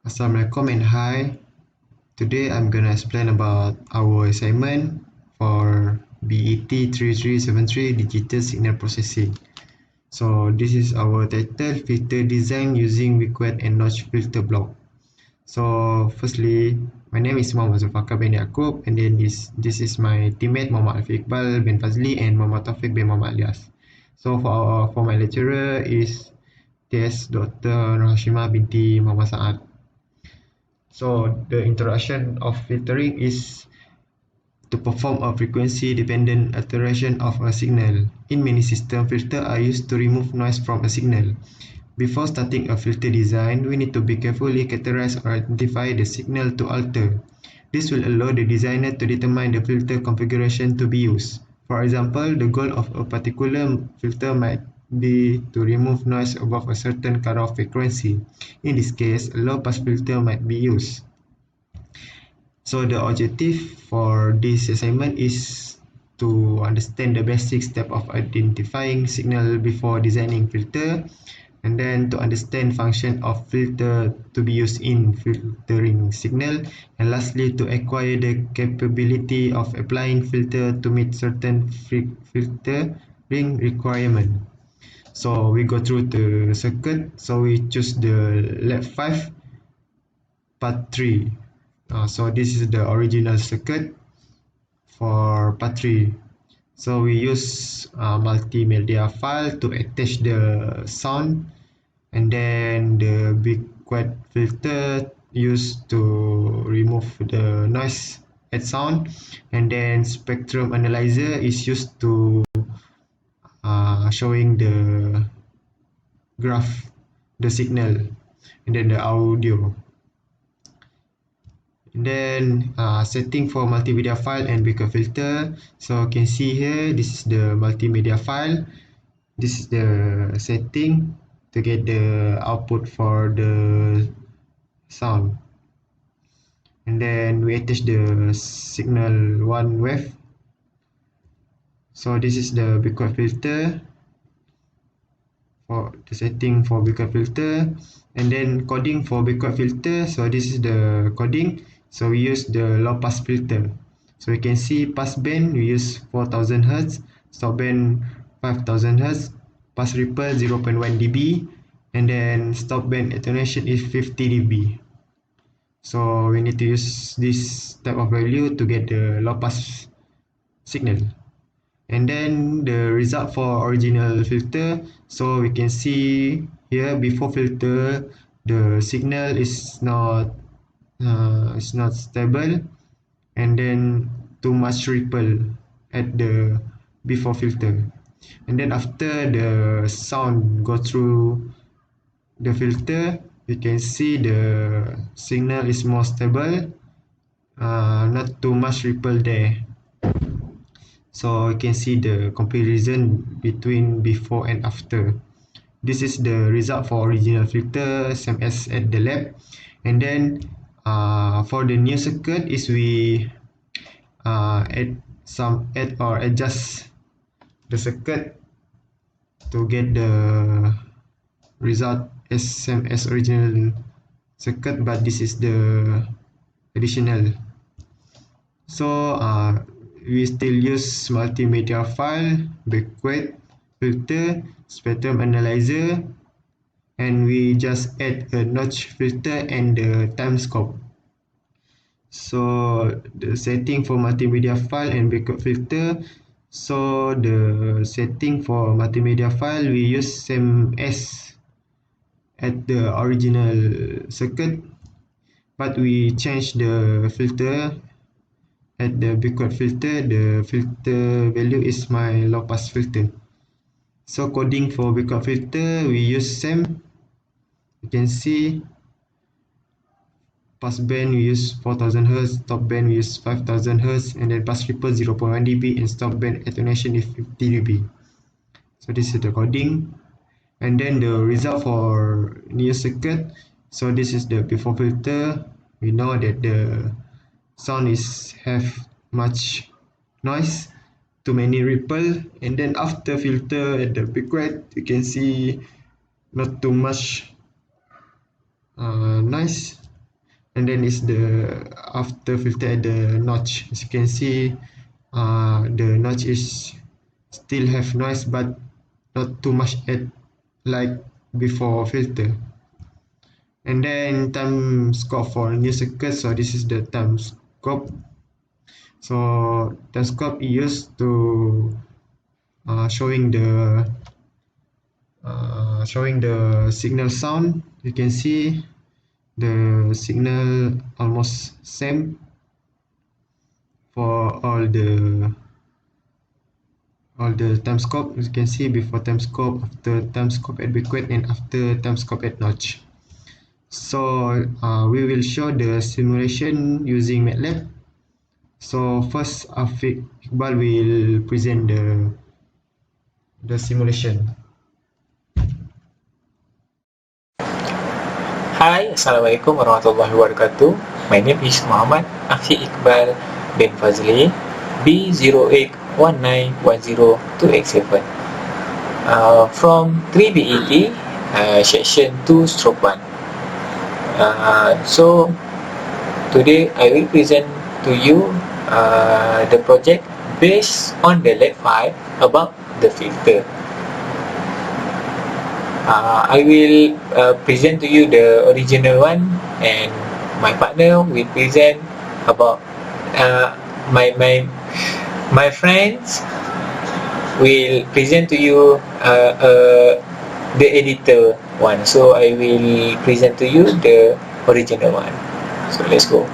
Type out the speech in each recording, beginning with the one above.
Assalamualaikum and hi. Today I'm gonna explain about our assignment for BEET3373 Digital Signal Processing. So this is our title, filter design using required and notch filter block. So firstly, my name is Muhammad Zulfakar bin Yaakob, and then this is my teammate Muhammad Afiq Iqbal bin Fazli and Muhammad Taufik bin Muhammad Alias. So for my lecturer is TS Dr. Rahashima binti Muhammad Saad. So the introduction of filtering is to perform a frequency-dependent alteration of a signal. In many systems, filters are used to remove noise from a signal. Before starting a filter design, we need to be carefully categorize or identify the signal to alter. This will allow the designer to determine the filter configuration to be used. For example, the goal of a particular filter might be to remove noise above a certain cutoff frequency. In this case, a low-pass filter might be used. So the objective for this assignment is to understand the basic step of identifying signal before designing filter, and then to understand function of filter to be used in filtering signal, and lastly to acquire the capability of applying filter to meet certain filtering requirement. So we go through the circuit. So we choose the lab 5 part 3. So this is the original circuit for part 3. So we use multimedia file to attach the sound, and then the BEET filter used to remove the noise at sound, and then spectrum analyzer is used to showing the graph, the signal, and then the audio. And then setting for multimedia file and BEET filter. So you can see here, this is the multimedia file. This is the setting to get the output for the sound. And then we attach the signal one wave. So this is the BEET filter for the setting for BEET filter, and then coding for BEET filter. So this is the coding. So we use the low pass filter. So you can see pass band we use 4000 Hz, stop band 5000 Hz, pass ripple 0.1 dB, and then stop band attenuation is 50 dB. So we need to use this type of value to get the low pass signal. And then the result for original filter. So we can see here before filter the signal is not stable, and then too much ripple at the before filter, and then after the sound go through the filter, you can see the signal is more stable, not too much ripple there. So you can see the comparison between before and after. This is the result for original filter, same as at the lab. And then for the new circuit is we add or adjust the circuit to get the result as same as original circuit, but this is the additional. So we still use multimedia file, BEET filter, spectrum analyzer, and we just add a notch filter and the time scope. So the setting for multimedia file and BEET filter. So the setting for multimedia file we use same as at the original circuit, but we change the filter. At the BEET filter, the filter value is my low pass filter. So coding for BEET filter we use same. You can see pass band we use 4000 Hz, stop band we use 5000 Hz, and then pass ripple 0.1 dB, and stop band attenuation is 50 dB. So this is the coding. And then the result for new circuit. So this is the before filter. We know that the sound is have much noise, too many ripple, and then after filter at the BEET, you can see not too much noise. and then is the after filter at the notch. As you can see, the notch is still have noise, but not too much at like before filter. And then time scope for new circuit. So this is the time scope. So time scope is used to showing the signal sound. You can see the signal almost same for all the time scope. As you can see, before time scope, after time scope at backward, and after time scope at notch. So we will show the simulation using MATLAB. So first, Iqbal will present the simulation. Hai, Assalamualaikum warahmatullahi wabarakatuh. My name is Muhammad Afi Iqbal bin Fazli, B0819102887, from 3BET, section 2/1. So today I will present to you the project based on the lab file about the filter. I will present to you the original one, and my partner will present about my friends will present to you the editor one. So I will present to you the original one. So let's go.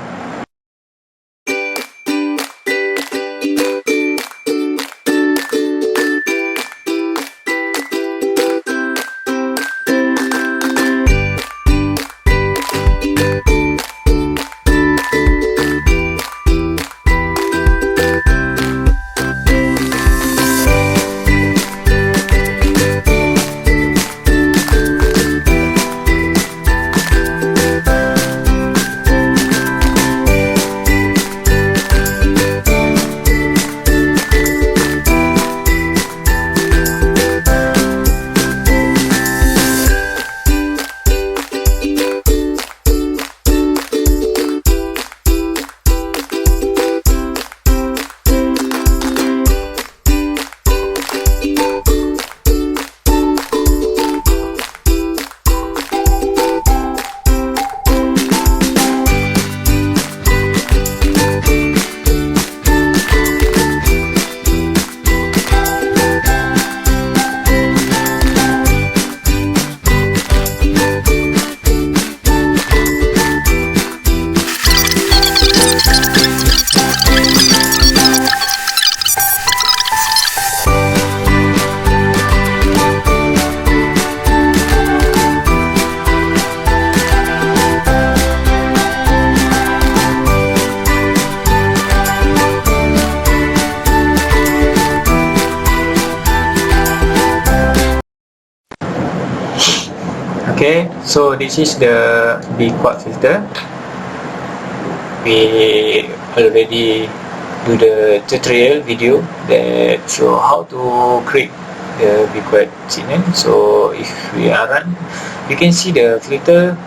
Okay, so this is the B-quad filter. We already do the tutorial video that show how to create the B-quad signal. So if we are run, you can see the filter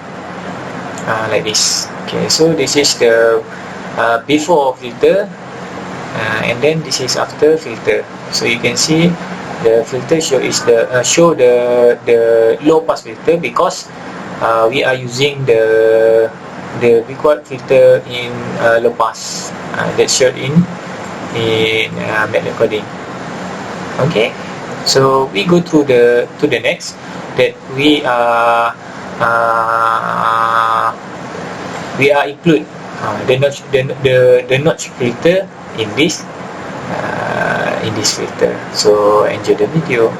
like this. Okay, so this is the before filter, and then this is after filter. So you can see the filter show the low pass filter, because we are using the B-quad filter in low pass, that's shown in MATLAB coding. Okay, so we go to the next, that we are include the notch filter in this filter. So enjoy the video.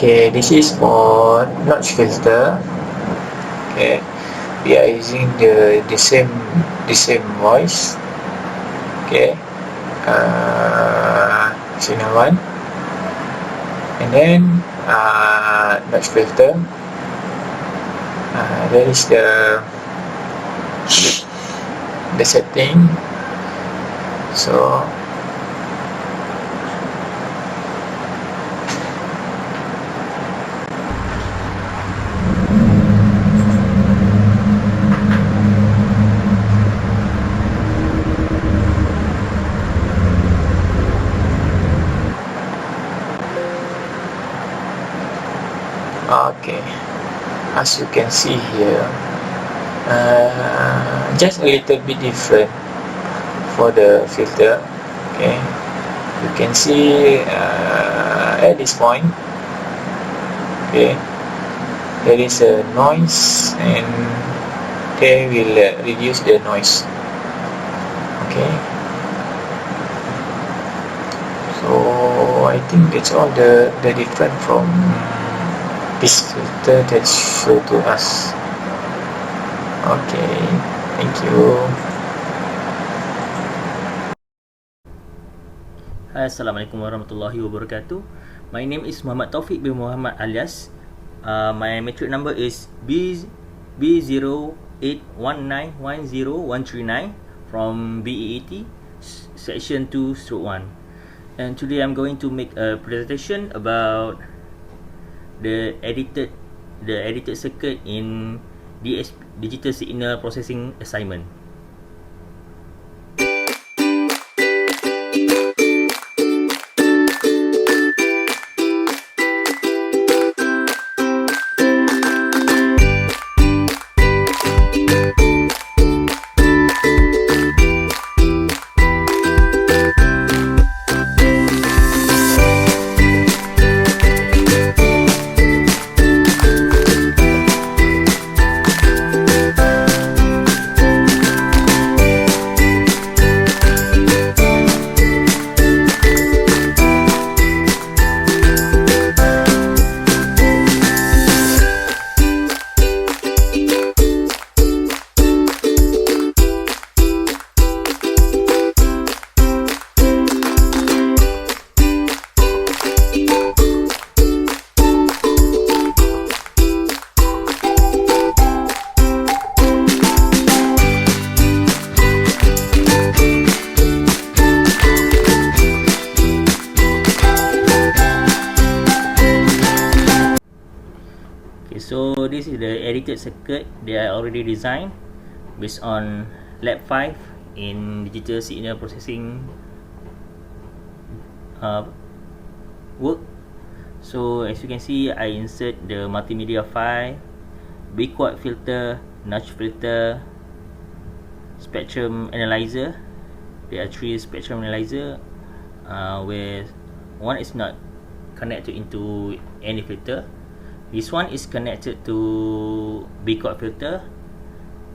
Okay, this is for notch filter. Okay, we are using the same voice. Okay, signal 1, and then notch filter. That is the setting. So okay, as you can see here, just a little bit different for the filter. Okay, you can see at this point, okay, there is a noise, and they will reduce the noise. Okay, so I think that's all the different from this filter that show to us. Okay, thank you. Hai, Assalamualaikum warahmatullahi wabarakatuh. My name is Muhammad Taufik bin Muhammad alias. My matric number is B0819101139 from BEET section 2/1. And today I'm going to make a presentation about the edited circuit in digital signal processing assignment. Okay, so this is the edited circuit that I already designed based on lab 5 in digital signal processing work. So as you can see, I insert the multimedia file, B-quad filter, notch filter, spectrum analyzer. There are 3 spectrum analyzer where one is not connected into any filter. This one is connected to B-quad filter,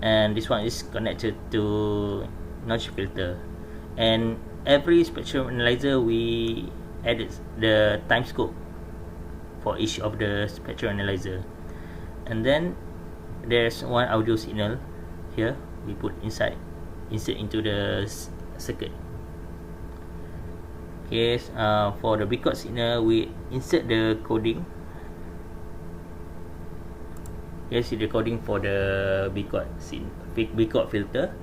and this one is connected to notch filter. And every spectrum analyzer we added the time scope for each of the spectrum analyzer. And then there's one audio signal here we put insert into the circuit. Okay, for the B-quad signal we insert the coding. Here's the coding for the B-quad filter,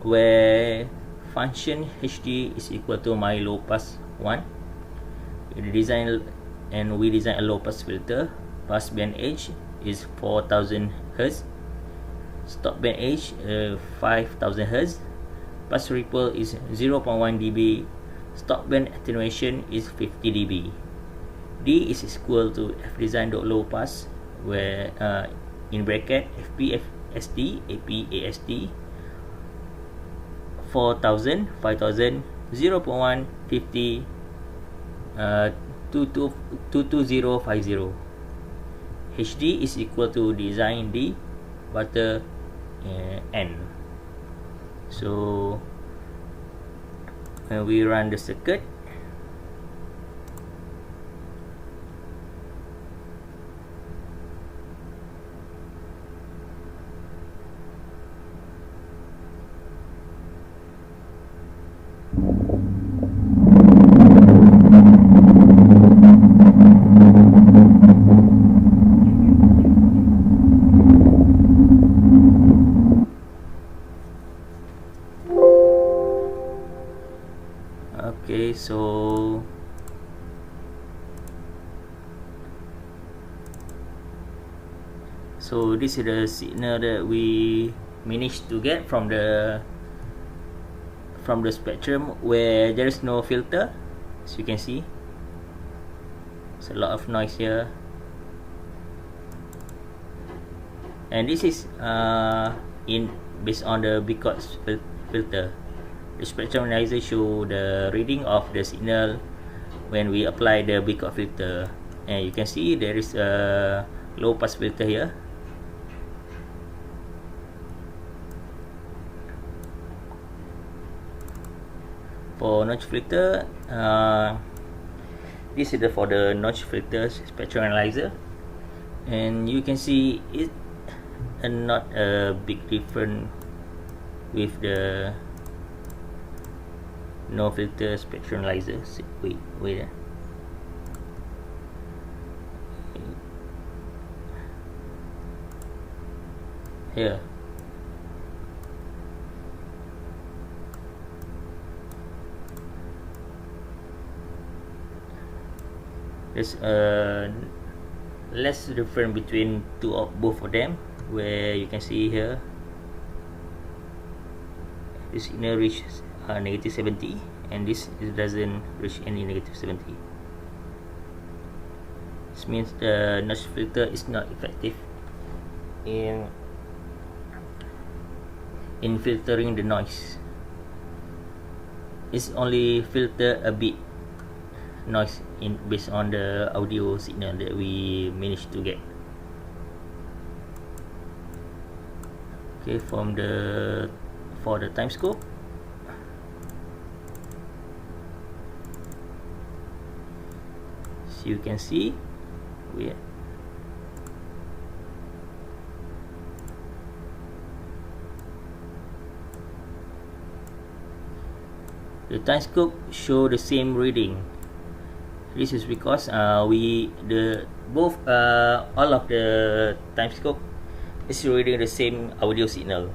where function HD is equal to my low pass 1. We design a low pass filter. Pass band age is 4000 Hz. Stop band age 5000 Hz. Pass ripple is 0.1 dB. Stop band attenuation is 50 dB. D is equal to fdesign.low pass, where in bracket FPFSD, APASD 4000, 5000, 0.1, 50, 22050. HD is equal to design D butter N. So when we run the circuit, Okay, so this is the signal that we managed to get from the spectrum where there is no filter. As you can see, there's a lot of noise here, and this is based on the Beecott filter. The spectrum analyzer show the reading of the signal when we apply the Beecott filter, and you can see there is a low pass filter here. For notch filter, this is for the notch filter spectrum analyzer, and you can see it not a big difference with the no filter spectrum analyzer. Wait here. There's less difference between both of them, where you can see here this signal reaches negative 70, and this doesn't reach any negative 70. This means the notch filter is not effective in filtering the noise. It's only filter a bit noise based on the audio signal that we managed to get. Okay, for the time scope, so you can see the time scope show the same reading. This is because all of the time scope is reading the same audio signal.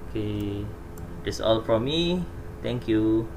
Okay, that's all from me. Thank you.